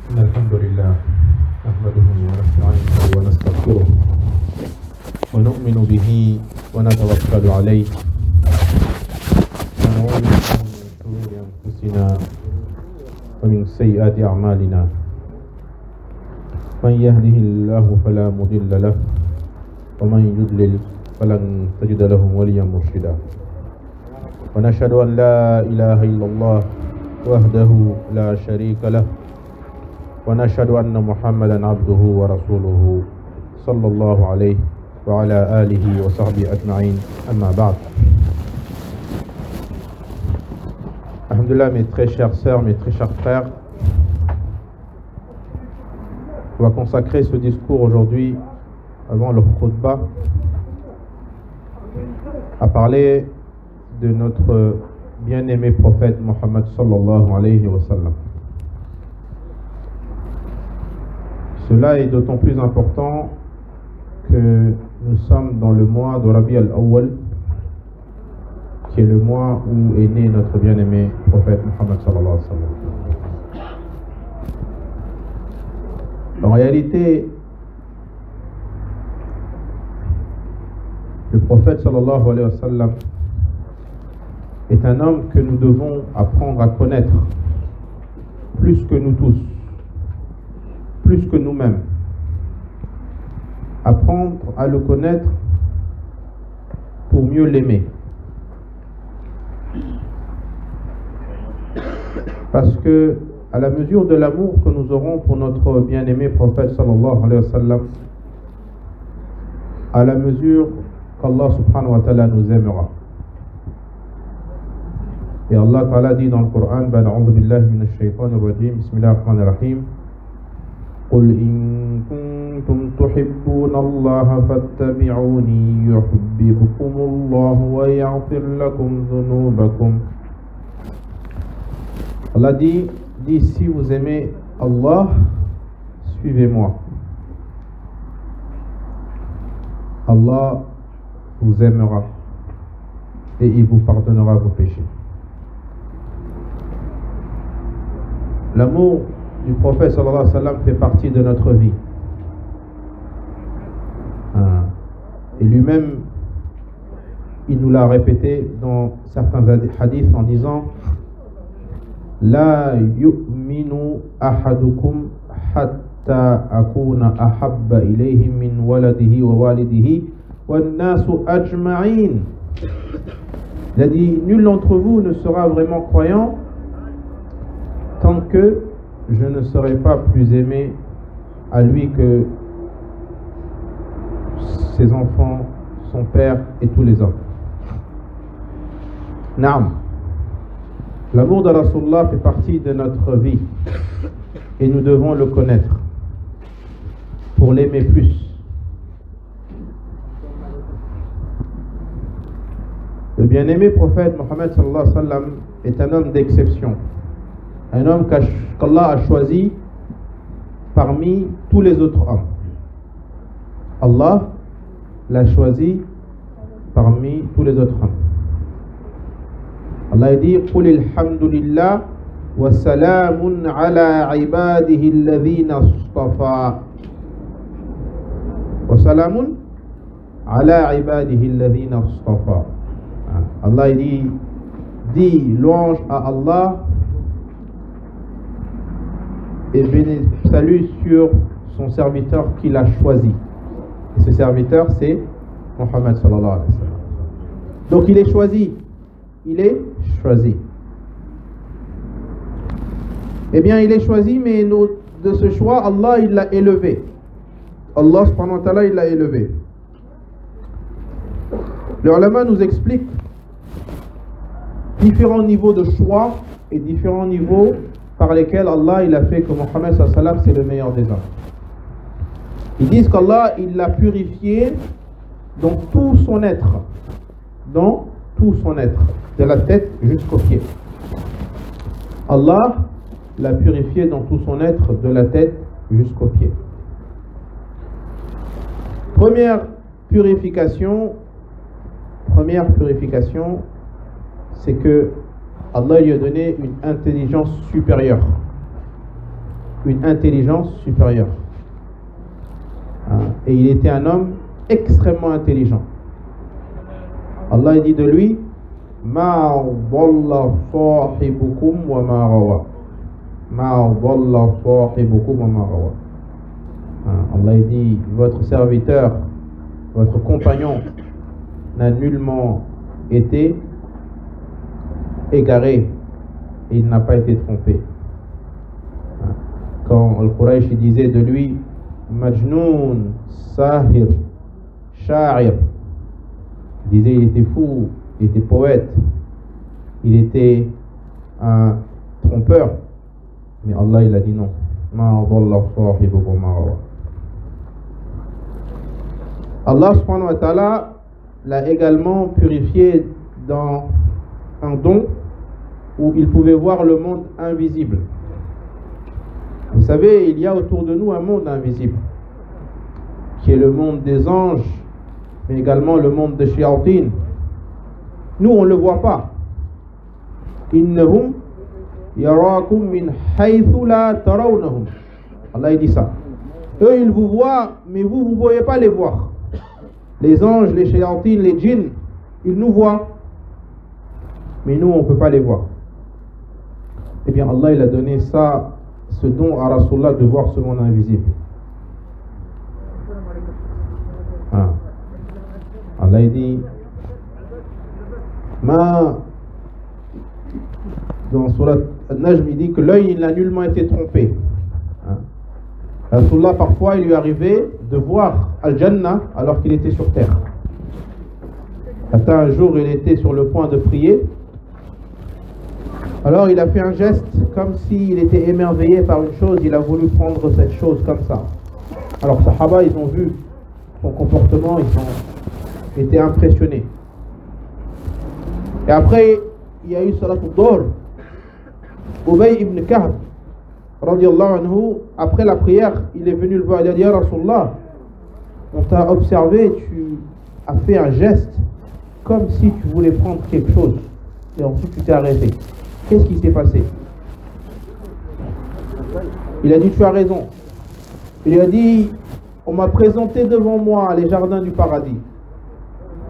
إن الحمد لله نحمده ونستعينه ونستغفره ونؤمن به ونتوكل عليه ونعوذ بالله من شرور أنفسنا ومن سيئات أعمالنا من يهده الله فلا مضل له ومن يضلل فلن تجد له وليا مرشدا ونشهد أن لا إله إلا الله وحده لا شريك له ونشهد أن محمدا عبده ورسوله صلى الله عليه وعلى آله وصحبه أجمعين أما بعد. Alhamdulillah, mes très chères sœurs, mes très chers frères, on va consacrer ce discours aujourd'hui, avant le khutbah, à parler de notre bien-aimé prophète Mohammed sallallahu alayhi wa sallam. Cela est d'autant plus important que nous sommes dans le mois de Rabi al-Awwal, qui est le mois où est né notre bien-aimé prophète Mohammed sallallahu alayhi wa sallam. En réalité, le prophète sallallahu alayhi wa sallam est un homme que nous devons apprendre à connaître plus que nous tous, plus que nous-mêmes. Apprendre à le connaître pour mieux l'aimer. Parce que à la mesure de l'amour que nous aurons pour notre bien-aimé prophète sallallahu alayhi wa sallam, à la mesure qu'Allah subhanahu wa ta'ala nous aimera. Et Allah ta'ala dit dans le Coran, Ba'a'udhu billahi minash shaytanir rajim, bismillahir rahmanir rahim, قل إن كنتم تحبون الله فاتبعوني يحببكم الله ويغفر لكم ذنوبكم. Allah dit si vous aimez Allah, suivez-moi. Allah vous aimera et il vous pardonnera vos péchés. L'amour du prophète sallallahu alayhi wa sallam fait partie de notre vie. Et lui-même, il nous l'a répété dans certains hadiths en disant La yu'minu ahadukum hatta akuna ahabba ilayhi min waladihi wa walidihi wa nasu ajma'in. Il a dit, nul d'entre vous ne sera vraiment croyant tant que je ne serai pas plus aimé à lui que ses enfants, son père et tous les hommes. Naam. L'amour de Rasulullah fait partie de notre vie et nous devons le connaître pour l'aimer plus. Le bien-aimé prophète Mohammed sallallahu alayhi wa sallam est un homme d'exception. Un homme qu'Allah a choisi parmi tous les autres hommes. Allah l'a choisi parmi tous les autres hommes. Allah dit قُلِ الْحَمْدُ لِلَّهِ وَسَلَامٌ عَلَى عِبَادِهِ الَّذِينَ اصْطَفَى وَسَلَامٌ عَلَى عِبَادِهِ الَّذِينَ اصْطَفَى. Allah dit louange à Allah et salut sur son serviteur qu'il a choisi. Et ce serviteur, c'est Mohammed sallallahu alayhi wa sallam. Donc il est choisi. Il est choisi. Eh bien, il est choisi, mais de ce choix, Allah, il l'a élevé. Allah, subhanahu wa ta'ala, il l'a élevé. Le ulama nous explique différents niveaux de choix et différents niveaux par lesquels Allah il a fait que Mohammed sallallahu alayhi wa sallam c'est le meilleur des hommes. Ils disent qu'Allah il l'a purifié dans tout son être, de la tête jusqu'aux pieds. Allah l'a purifié dans tout son être, de la tête jusqu'aux pieds. Première purification, c'est que Allah lui a donné une intelligence supérieure. une intelligence supérieure. Et il était un homme extrêmement intelligent. Allah dit de lui, Ma dhalla sahibukum wa ma rawa. Ma dhalla sahibukum wa ma rawa. Allah dit, votre serviteur, votre compagnon n'a nullement été égaré et il n'a pas été trompé. Quand Al-Quraysh disait de lui Majnoun, Sahir, Sha'ir, il disait il était fou, il était poète, il était un trompeur, mais Allah il a dit non. Allah subhanahu wa ta'ala l'a également purifié dans un don où il pouvait voir le monde invisible. Vous savez, il y a autour de nous un monde invisible qui est le monde des anges, mais également le monde des shayatin. Nous, on ne le voit pas. Innahum yarakum min haythu la tarawnahum. Allah dit ça. Eux, ils vous voient, mais vous ne pouvez pas les voir. Les anges, les shayatin, les djinns, ils nous voient, mais nous, on ne peut pas les voir. Eh bien, Allah, il a donné ça, ce don à Rasulullah de voir ce monde invisible. Allah il dit dans Surat Al-Najm, il dit que l'œil il n'a nullement été trompé. Rasulullah, parfois il lui arrivait de voir Al-Jannah alors qu'il était sur terre. Un jour il était sur le point de prier, alors il a fait un geste comme s'il était émerveillé par une chose, il a voulu prendre cette chose comme ça. Alors les Sahaba, ils ont vu son comportement, ils ont été impressionnés. Et après, il y a eu Salat al-Dhuhr. Ubay ibn Ka'b, radiyallahu anhu, après la prière, il est venu le voir, il a dit, Ya Rasulullah, on t'a observé, tu as fait un geste comme si tu voulais prendre quelque chose. Et ensuite tu t'es arrêté. Qu'est-ce qui s'est passé? Il a dit, tu as raison. Il a dit, on m'a présenté devant moi les jardins du paradis.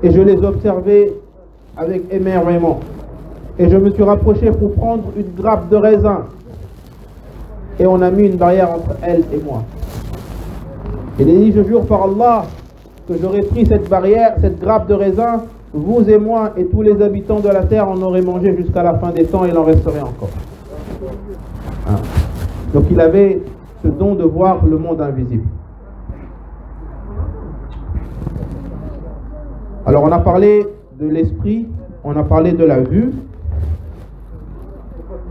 Et je les observais avec émerveillement. Et je me suis rapproché pour prendre une grappe de raisin. Et on a mis une barrière entre elle et moi. Il a dit, je jure par Allah que j'aurais pris cette barrière, cette grappe de raisin, vous et moi et tous les habitants de la terre, on aurait mangé jusqu'à la fin des temps et il en resterait encore. Donc il avait ce don de voir le monde invisible. Alors on a parlé de l'esprit, on a parlé de la vue.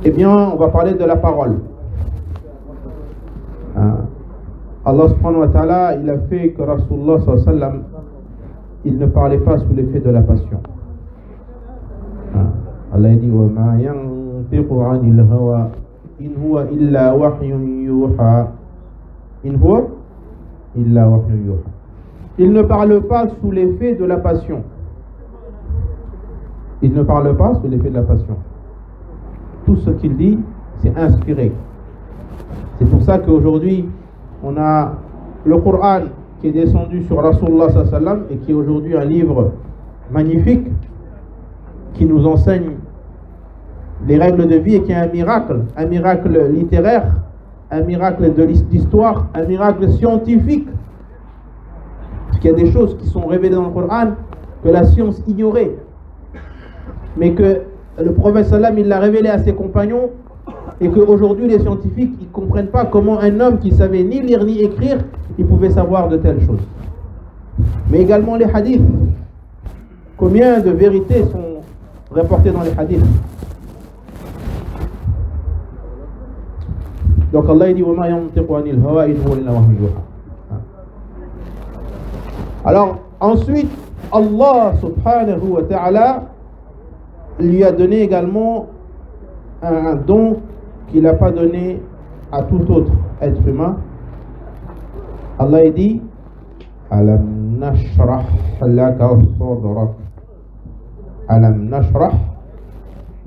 Eh bien, on va parler de la parole. Allah subhanahu wa ta'ala, il a fait que Rasulullah sallallahu alayhi wa sallam, il ne parlait pas sous l'effet de la passion. Allah dit wa ma yantiqu 'anil hawa in huwa illa wahyun yuha. In huwa illa wahyun yuha. Il ne parle pas sous l'effet de la passion. Il ne parle pas sous l'effet de la passion. Tout ce qu'il dit, c'est inspiré. C'est pour ça qu'aujourd'hui, on a le Coran qui est descendu sur Rasulullah sallallahu alayhi wa sallam et qui est aujourd'hui un livre magnifique qui nous enseigne les règles de vie et qui est un miracle littéraire, un miracle de l'histoire, un miracle scientifique. Parce qu'il y a des choses qui sont révélées dans le Coran que la science ignorait, mais que le prophète sallam il l'a révélé à ses compagnons et qu'aujourd'hui les scientifiques ils ne comprennent pas comment un homme qui savait ni lire ni écrire il pouvait savoir de telles choses. Mais également les hadiths, combien de vérités sont rapportées dans les hadiths. Donc Allah dit wa ma yantiqu 'anil hawa in huwa illa wahyun yuha. Alors ensuite Allah subhanahu wa ta'ala lui a donné également un don qu'il n'a pas donné à tout autre être humain. Allah dit Alam nashrah laka sadrak. Alam nashrah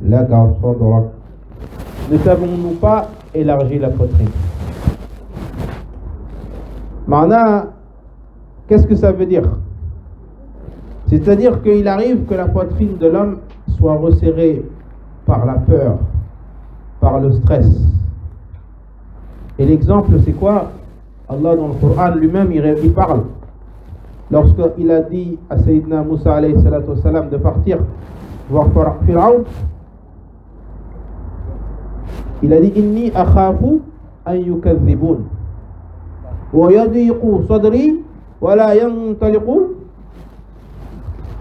laka sadrak. Ne t'avons-nous pas élargi la poitrine? Ma'na, qu'est-ce que ça veut dire? C'est-à-dire qu'il arrive que la poitrine de l'homme soit resserrée par la peur, par le stress. Et l'exemple, c'est quoi? Allah dans le Coran lui-même, il parle. Lorsqu'il a dit à Sayyidina Moussa alayhi salatu wassalam de partir voir Pharaon, il a dit Inni akhafu an yukadhibun wa yadiqu sadri wa la yantaliqu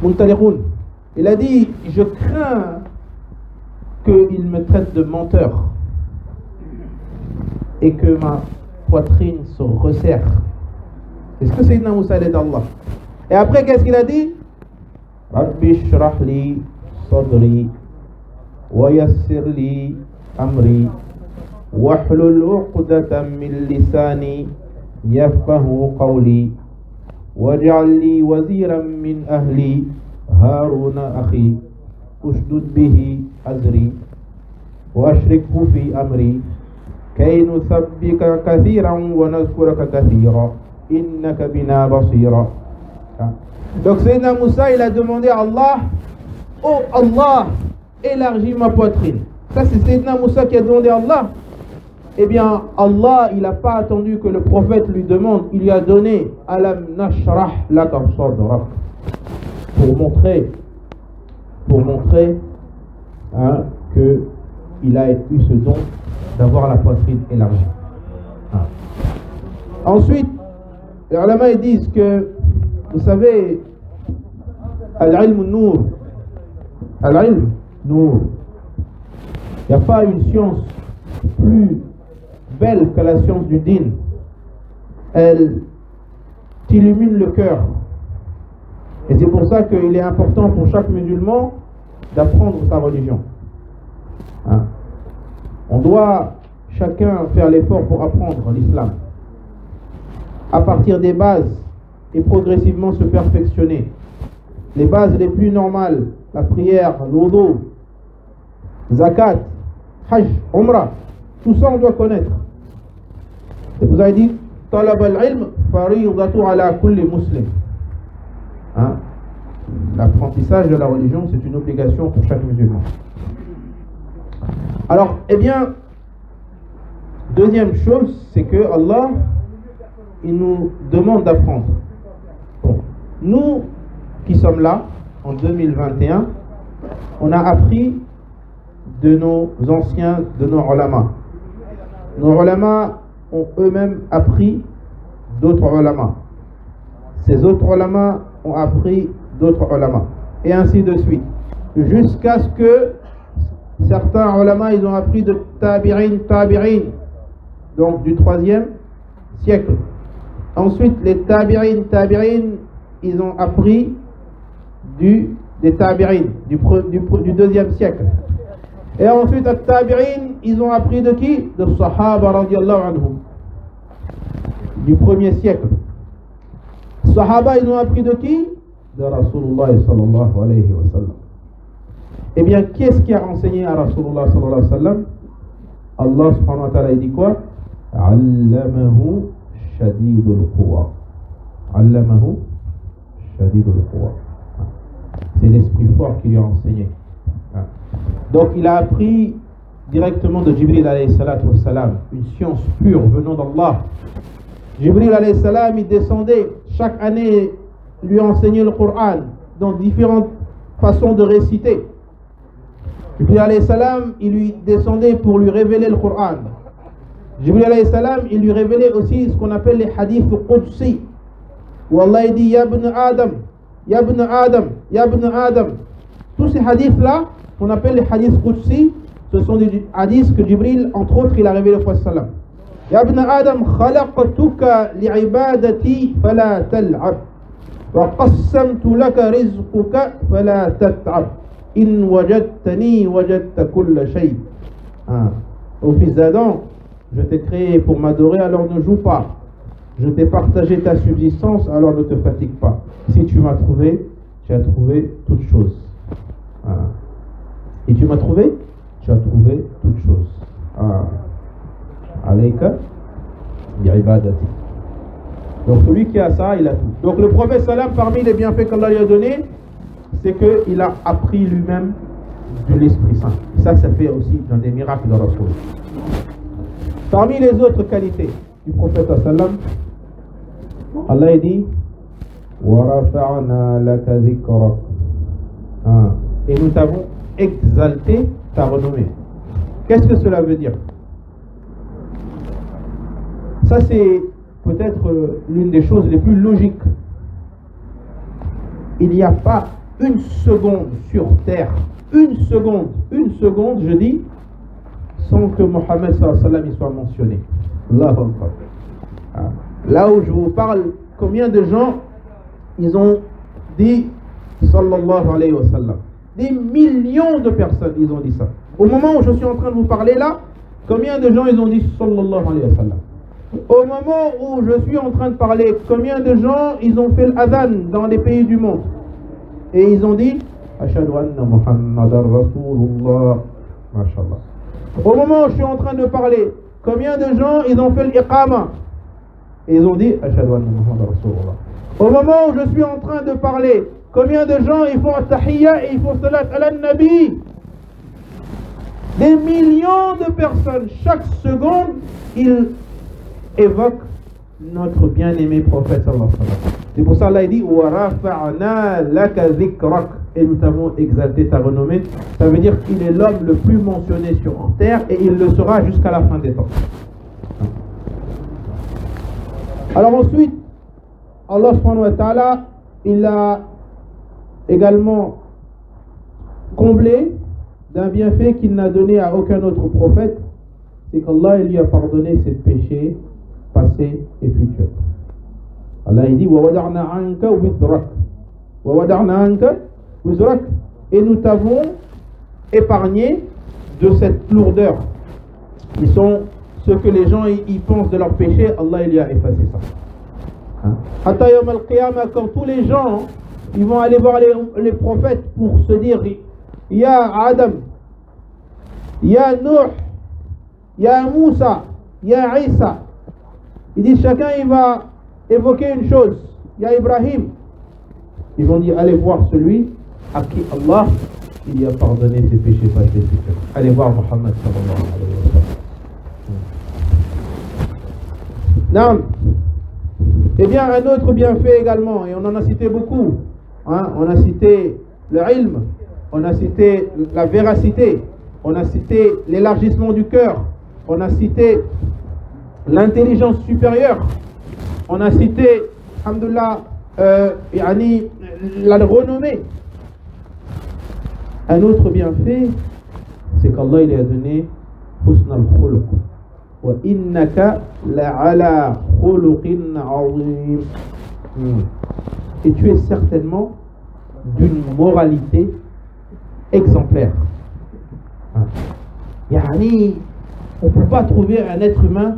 muntaliqun. Il a dit je crains qu'il me traite de menteur et que ma poitrine se resserre. C'est ce que Sayyidina Moussa dit d'Allah. Et après, qu'est-ce qu'il a dit? Rabbi shrah li sadri wa yassir li amri wahlul uqdatan min lisani yafqahu qawli waj'al li waziran min ahli haruna akhi ushdud bihi azri wa ashrikhu fi amri kay nuthabbika kathiran wa nazkuraka kathira innaka bina basira. Donc Sayyidina Moussa, il a demandé à Allah, oh Allah, élargis ma poitrine. Ça c'est Sayyidina Moussa qui a demandé à Allah. Eh bien Allah, il n'a pas attendu que le prophète lui demande, il lui a donné alam nashrah laka sadrak, pour montrer que il a eu ce don d'avoir la poitrine élargie. Ensuite, les ulama ils disent que, vous savez, al-ilm nour, al-ilm nour, il n'y a pas une science plus belle que la science du din. Elle t'illumine le cœur. Et c'est pour ça qu'il est important pour chaque musulman d'apprendre sa religion. On doit chacun faire l'effort pour apprendre l'islam à partir des bases et progressivement se perfectionner. Les bases les plus normales, la prière, l'wudu, zakat, hajj, umrah, tout ça on doit connaître. Et vous avez dit talab al-ilm faridatu ala kulli muslim. L'apprentissage de la religion, c'est une obligation pour chaque musulman. Alors, eh bien, deuxième chose, c'est que Allah, il nous demande d'apprendre. Bon, nous qui sommes là, en 2021, on a appris de nos anciens, de nos ulama. Nos ulama ont eux-mêmes appris d'autres ulama. Ces autres ulama ont appris d'autres ulama. Et ainsi de suite. Jusqu'à ce que certains ulama, ils ont appris de tabi'in, donc du 3e siècle. Ensuite, les tabi'in, ils ont appris des tabi'in, du 2e siècle. Et ensuite, les tabi'in, ils ont appris de qui? De Sahaba radiallahu anhum, du 1er siècle. Sahaba, ils ont appris de qui? De Rasulullah sallallahu alayhi wa sallam. Eh bien, qui est-ce qui a enseigné à Rasulullah sallallahu alayhi wa sallam? Allah subhanahu wa ta'ala, il dit quoi? Allamahu shadidul quwa. Allamahu shadidul quwa. C'est l'esprit fort qui lui a enseigné. Donc, il a appris directement de Jibril alayhi salatu wa salam, une science pure venant d'Allah. Jibril alayhi salam, il descendait chaque année, lui enseigner le Coran dans différentes façons de réciter. Jibril alayhi salam, il lui descendait pour lui révéler le Coran. Jibril alayhi salam, il lui révélait aussi ce qu'on appelle les hadiths qudsi, où Allah dit Ya ibn Adam, Ya ibn Adam, Ya ibn Adam. Tous ces hadiths-là, qu'on appelle les hadiths qudsi, ce sont des hadiths que Jibril, entre autres, il a révélé au prophète sallam. Ya ibn Adam, khalaqtuka li'ibadati fala tal'ab wa qassamtu laka rizquka fala tat'ab in wajadtani wajadta kulla shay. Ô fils d'Adam, je t'ai créé pour m'adorer, alors ne joue pas. Je t'ai partagé ta subsistance, alors ne te fatigue pas. Si tu m'as trouvé, tu as trouvé toutes choses. Et tu m'as trouvé, tu as trouvé toutes choses. Alayka bi'ibadati. Donc celui qui a ça, il a tout. Donc le prophète sallam, parmi les bienfaits qu'Allah lui a donnés, c'est qu'il a appris lui-même de l'Esprit Saint. Et ça fait aussi dans des miracles de Rasoul. Parmi les autres qualités du prophète sallam, Allah dit وَرَفَعْنَا لَكَ ذِكْرَكَ. Et nous t'avons exalté ta renommée. Qu'est-ce que cela veut dire? Ça, c'est peut-être l'une des choses les plus logiques. Il n'y a pas une seconde sur terre, une seconde, je dis, sans que Mohammed sallallahu alayhi wa sallam soit mentionné. Allahu Akbar. Là où je vous parle, combien de gens ils ont dit sallallahu alayhi wa sallam? Des millions de personnes, ils ont dit ça. Au moment où je suis en train de vous parler là, combien de gens ils ont dit sallallahu alayhi wa sallam? Au moment où je suis en train de parler, combien de gens ils ont fait l'adhan dans les pays du monde? Et ils ont dit Ashhadu anna Muhammadar Rasulullah. Mashallah. Au moment où je suis en train de parler, combien de gens ils ont fait l'iqama? Et ils ont dit Ashhadu anna Muhammadar Rasulullah. Au moment où je suis en train de parler, combien de gens ils font at-tahiyya et ils font salat ala nabi? Des millions de personnes, chaque seconde, ils évoquent notre bien-aimé prophète sallallahu alayhi wa sallam. C'est pour ça Allah dit wa rafa'na laka dhikrak, et nous t'avons exalté ta renommée. Ça veut dire qu'il est l'homme le plus mentionné sur terre et il le sera jusqu'à la fin des temps. Alors ensuite, Allah subhanahu wa ta'ala, il a également comblé d'un bienfait qu'il n'a donné à aucun autre prophète, c'est qu'Allah lui a pardonné ses péchés passés et futurs. Allah il dit wa wada'na anka wizrak, wa wada'na anka wizrak, et nous t'avons épargné de cette lourdeur. Ils sont ce que les gens y pensent de leurs péchés, Allah il lui a effacé ça. Hatta yawm al-qiyamah, quand tous les gens ils vont aller voir les prophètes pour se dire Ya Adam, Ya Nuh, Ya Moussa, Ya Isa. Ils disent chacun il va évoquer une chose. Ya Ibrahim. Ils vont dire allez voir celui à qui Allah il y a pardonné ses péchés passés et futurs. Allez voir Muhammad sallallahu alayhi wa sallam. Eh bien un autre bienfait également, et on en a cité beaucoup. On a cité le ilm, on a cité la véracité, on a cité l'élargissement du cœur, on a cité l'intelligence supérieure, on a cité, alhamdoulilah, la renommée. Un autre bienfait, c'est qu'Allah il a donné husn al-khuluq. Wa innaka la'ala khuluqin 'azim. Et tu es certainement d'une moralité exemplaire. Yani, on ne peut pas trouver un être humain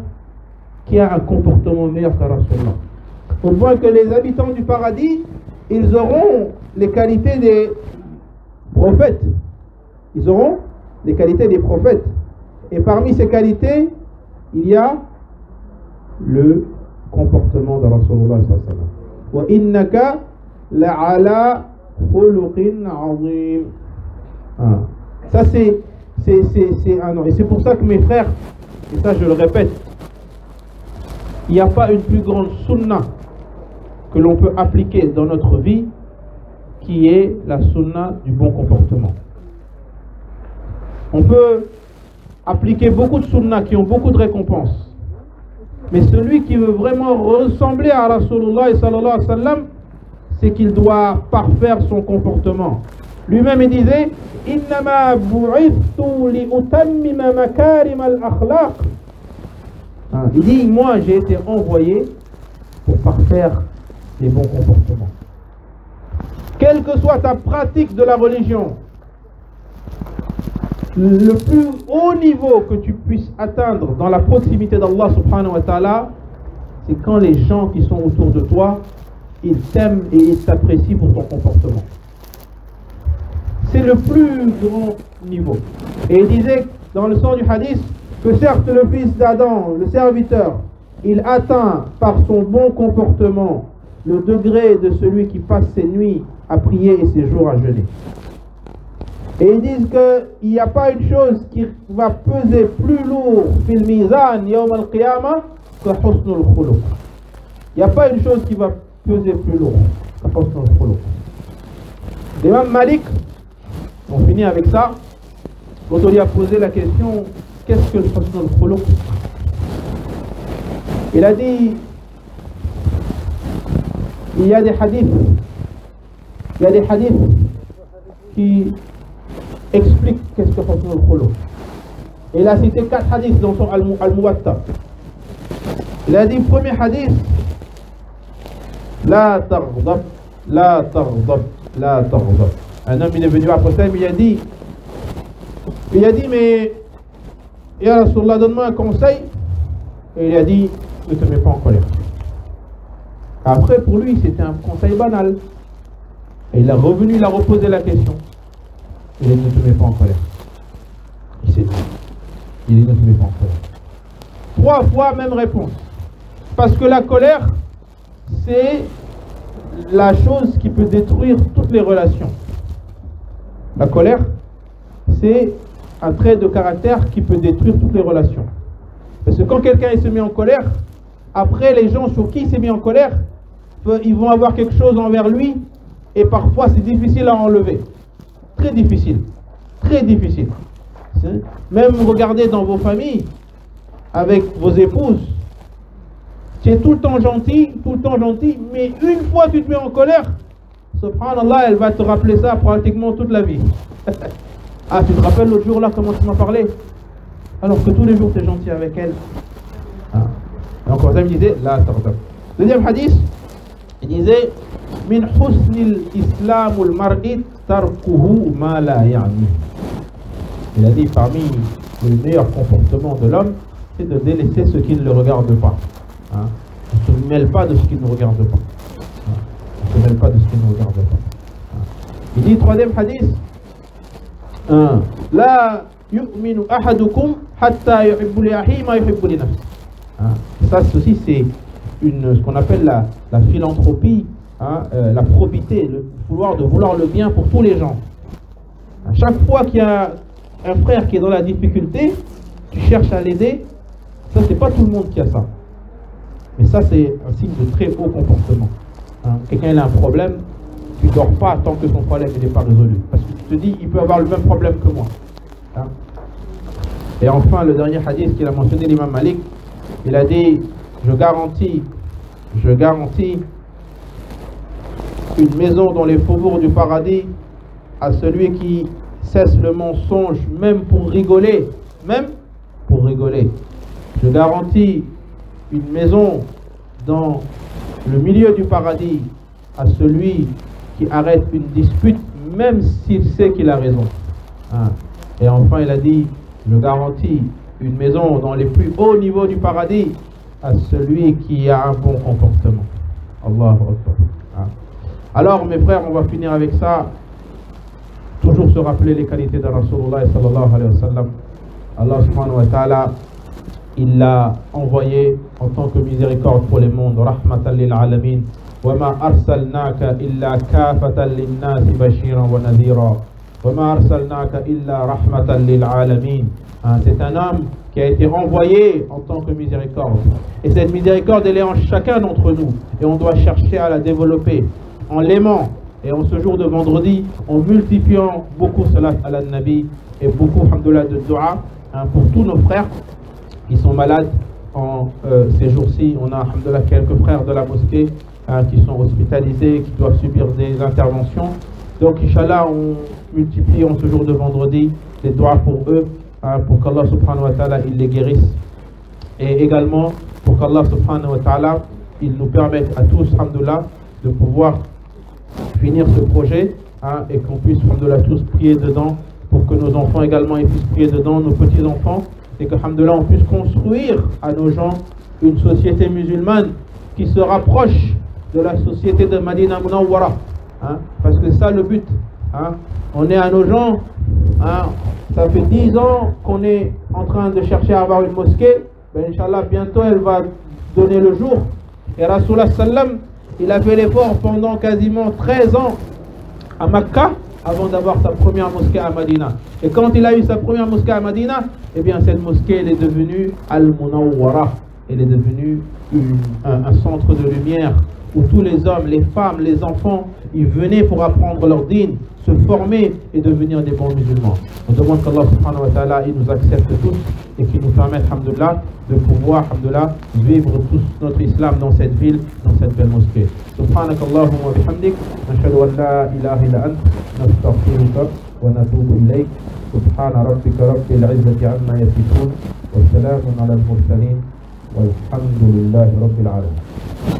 qui a un comportement meilleur qu'Allah. On voit que les habitants du paradis, ils auront les qualités des prophètes. Ils auront les qualités des prophètes. Et parmi ces qualités, il y a le comportement de Rasulullah sallallahu alayhi wa sallam. Wa innaka la'ala khuluqin 'azim. Ça c'est un nom. Et c'est pour ça que mes frères, et ça je le répète, il n'y a pas une plus grande sunna que l'on peut appliquer dans notre vie qui est la sunna du bon comportement. On peut appliquer beaucoup de sunna qui ont beaucoup de récompenses, mais celui qui veut vraiment ressembler à Rasulullah sallallahu alayhi wa sallam, c'est qu'il doit parfaire son comportement. Lui-même il disait innama bu'ithtu li utammima makarim al-akhlaq. Il dit moi j'ai été envoyé pour parfaire les bons comportements. Quelle que soit ta pratique de la religion, le plus haut niveau que tu puisses atteindre dans la proximité d'Allah subhanahu wa ta'ala, c'est quand les gens qui sont autour de toi, ils t'aiment et ils t'apprécient pour ton comportement. C'est le plus grand niveau. Et il disait dans le sens du hadith que certes le fils d'Adam, le serviteur, il atteint par son bon comportement le degré de celui qui passe ses nuits à prier et ses jours à jeûner. Et ils disent qu'il n'y a pas une chose qui va peser plus lourd fil mizan yawm al-qiyamah que husnul khuluq. Il n'y a pas une chose qui va peser plus lourd que husnul khuluq. L'imam Malik, on finit avec ça, quand on lui a posé la question, qu'est-ce que le husnul khuluq? Il a dit, il y a des hadiths qui expliquent qu'est-ce que husnul khuluq. Et il a cité 4 hadiths dans son Al-Muwatta. Il a dit, premier hadith, la taghdab, la taghdab, la taghdab. Un homme il est venu après ça, mais il a dit, mais Ya Rasulallah, donne-moi un conseil. Et il a dit, ne te mets pas en colère. Après, pour lui, c'était un conseil banal. Et il est revenu, il a reposé la question. Il a dit, ne te mets pas en colère. Il s'est dit, il dit, ne te mets pas en colère. 3 fois, même réponse. Parce que la colère, c'est la chose qui peut détruire toutes les relations. La colère, c'est un trait de caractère qui peut détruire toutes les relations. Parce que quand quelqu'un se met en colère, après les gens sur qui il s'est mis en colère, ils vont avoir quelque chose envers lui et parfois c'est difficile à enlever. Très difficile. Très difficile. Même regardez dans vos familles, avec vos épouses, tu es tout le temps gentil, mais une fois tu te mets en colère, subhanallah, elle va te rappeler ça pratiquement toute la vie. Ah, tu te rappelles l'autre jour là comment tu m'as parlé? Alors que tous les jours tu es gentil avec elle. Ah. Donc comme ça il me disait, la tardab. Deuxième hadith, il disait, min husnil islamul mar'i tarkuhu ma la ya'ni. Il a dit, parmi les meilleurs comportements de l'homme, c'est de délaisser ce qui ne le regarde pas. Hein? On ne se mêle pas de ce qui ne regarde pas. Hein? On ne se mêle pas de ce qui ne regarde pas. Hein? Il dit, troisième hadith, la yu'minu ahadukum hatta yuhibbu li akhihi ma yuhibbu li nafsihi. Ça aussi c'est ce qu'on appelle la philanthropie, hein, la probité, le vouloir le bien pour tous les gens. À chaque fois qu'il y a un frère qui est dans la difficulté, tu cherches à l'aider. Ça c'est pas tout le monde qui a ça, mais ça c'est un signe de très haut comportement. Hein, quelqu'un il a un problème, tu dors pas tant que son problème n'est pas résolu, parce que tu te dis il peut avoir le même problème que moi. Hein. Et enfin le dernier hadith qu'il a mentionné l'imam Malik, il a dit, je garantis une maison dans les faubourgs du paradis à celui qui cesse le mensonge même pour rigoler. Je garantis une maison dans le milieu du paradis à celui qui arrête une dispute même s'il sait qu'il a raison. Hein. Et enfin il a dit, je garantis une maison dans les plus hauts niveaux du paradis à celui qui a un bon comportement. Allahu Akbar. Hein. Alors mes frères, on va finir avec ça. Toujours se rappeler les qualités de Rasulullah sallallahu alayhi wa sallam. Allah subhanahu wa ta'ala, il l'a envoyé en tant que miséricorde pour les mondes. Rahmatan lil alamin. Wa ma arsalnaka illa kafatan lin nasi bashiran wa nadhira. Wa ma arsalnaka illa rahmatan lil alamin. C'est un homme qui a été envoyé en tant que miséricorde. Et cette miséricorde, elle est en chacun d'entre nous. Et on doit chercher à la développer en l'aimant. Et en ce jour de vendredi, en multipliant beaucoup salat ala nabi et beaucoup, alhamdoulilah, de dua pour tous nos frères qui sont malades en ces jours-ci. On a, alhamdoulilah, quelques frères de la mosquée qui sont hospitalisés, qui doivent subir des interventions. Donc, Inch'Allah, on multiplie en ce jour de vendredi les doigts pour eux, pour qu'Allah subhanahu wa ta'ala il les guérisse. Et également, pour qu'Allah subhanahu wa ta'ala il nous permette à tous, alhamdoulilah, de pouvoir finir ce projet et qu'on puisse, alhamdoulilah, tous prier dedans, pour que nos enfants également ils puissent prier dedans, nos petits-enfants, et que, alhamdoulilah, on puisse construire à nos gens une société musulmane qui se rapproche de la société de Madina Munawwara. Parce que c'est ça le but. On est à nos gens, ça fait 10 ans qu'on est en train de chercher à avoir une mosquée. Ben, Inch'Allah, bientôt elle va donner le jour. Et Rasulullah sallam, il a fait l'effort pendant quasiment 13 ans à Makkah avant d'avoir sa première mosquée à Madina. Et quand il a eu sa première mosquée à Madina, eh bien cette mosquée elle est devenue Al-Munawwara. Elle est devenue un centre de lumière où tous les hommes, les femmes, les enfants, ils venaient pour apprendre leur dîn, se former et devenir des bons musulmans. On demande qu'Allah subhanahu wa ta'ala il nous accepte tous et qu'il nous permette, alhamdoulilah, de pouvoir, alhamdoulilah, vivre tous notre islam dans cette ville, dans cette belle mosquée. Subhanak Allahumma wa bihamdik, nashhadu an la ilaha illa ant, nastaghfiruka wa natubu ilayk. Subhana rabbika rabbil izzati amma yasifun, wa salamun ala al-mursalin, walhamdulillahi rabbil alamin.